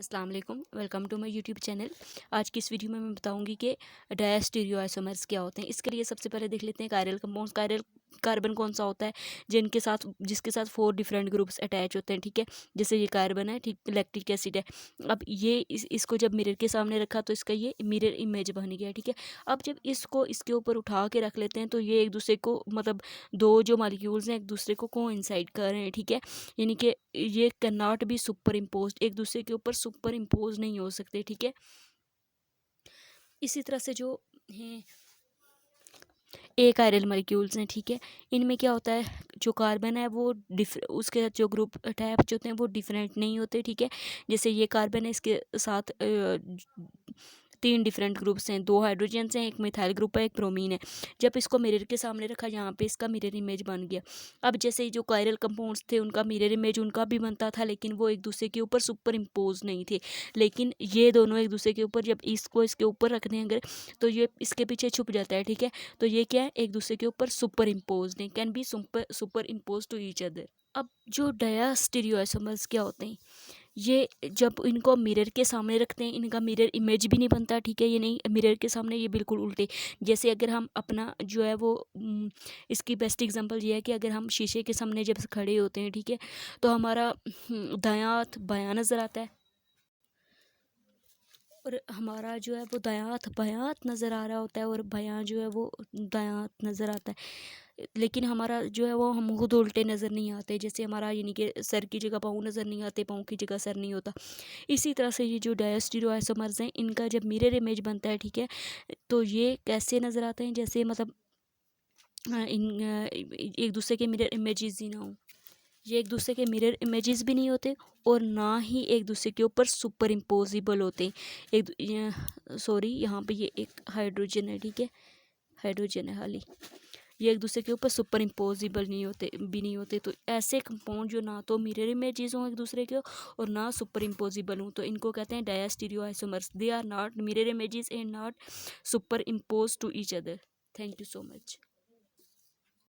अस्सलाम वालेकुम, welcome to my YouTube channel. आज की इस वीडियो में मैं बताऊंगी कि डायस्टीरियोआइसोमर्स क्या होते हैं। इसके लिए सबसे पहले देख लेते हैं कायरल कंपाउंड्स। कायरल कार्बन कौन सा होता है जिसके साथ 4 डिफरेंट ग्रुप्स अटैच होते हैं, ठीक है। जैसे ये कार्बन है, ठीक, लैक्टिक एसिड है। अब ये इसको जब मिरर के सामने रखा तो इसका ये मिरर इमेज बन गया, ठीक है। अब जब इसको इसके ऊपर उठा के रख लेते हैं तो ये एक दूसरे को मतलब दो जो मालिक्यूल्स हैं एक दूसरे को कोइंसाइड कर रहे हैं, ठीक है। यानी कि ये can not be super impose, एक दूसरे के ऊपर सुपर इम्पोज नहीं हो सकते, ठीक है। इसी तरह से जो हैं एक आयरल मॉलिक्यूल्स हैं, ठीक है। इनमें क्या होता है, जो कार्बन है वो उसके साथ जो ग्रुप अटैच होते हैं वो डिफरेंट नहीं होते, ठीक है। जैसे ये कार्बन है, इसके साथ 3 डिफरेंट ग्रुप्स हैं, 2 हाइड्रोजन्स हैं, एक मिथाइल ग्रुप है, एक ब्रोमीन है। जब इसको मिरर के सामने रखा, यहाँ पे इसका मिरर इमेज बन गया। अब जैसे जो कायरल कंपाउंड्स थे उनका मिरर इमेज उनका भी बनता था, लेकिन वो एक दूसरे के ऊपर सुपर इम्पोज नहीं थे। लेकिन ये दोनों एक दूसरे के ऊपर जब इसको इसके ऊपर रखते हैं अगर, तो ये इसके पीछे छुप जाता है, ठीक है। तो ये क्या है, एक दूसरे के ऊपर सुपर इम्पोज नहीं, can be superimpose to each other. अब जो डायस्टीरियोआइसोमर्स क्या होते हैं, ये जब इनको मिरर के सामने रखते हैं इनका मिरर इमेज भी नहीं बनता, ठीक है। ये नहीं मिरर के सामने, ये बिल्कुल उल्टे। जैसे अगर हम अपना जो है वो इसकी बेस्ट एग्जांपल ये है कि अगर हम शीशे के सामने जब खड़े होते हैं, ठीक है, तो हमारा दायां हाथ बायां नज़र आता है और हमारा जो है वो दायां हाथ बायां हाथ नज़र आ रहा होता है और बायां जो है वो दायां हाथ नज़र आता है। लेकिन हमारा जो है वो हम खुद उल्टे नज़र नहीं आते। जैसे हमारा यानी कि सर की जगह पाँव नज़र नहीं आते, पाँव की जगह सर नहीं होता। इसी तरह से ये जो डायस्टीरियोआइसोमर्स हैं इनका जब मिरर इमेज बनता है, ठीक है, तो ये कैसे नज़र आते हैं, जैसे मतलब एक दूसरे के मिरर इमेजेस ही ना हो, ये एक दूसरे के मिरर इमेजेस भी नहीं होते और ना ही एक दूसरे के ऊपर सुपर इम्पोजिबल होते। सॉरी, यहाँ पे ये एक हाइड्रोजन है, ठीक है, हाइड्रोजन है खाली, ये एक दूसरे के ऊपर सुपर इम्पोजिबल नहीं होते। तो ऐसे कंपाउंड जो ना तो मिरर इमेजेस हों एक दूसरे के और ना सुपर इम्पोजिबल हों, तो इनको कहते हैं diastereoisomers. They are not mirror images and not superimpose to each other. Thank you so much.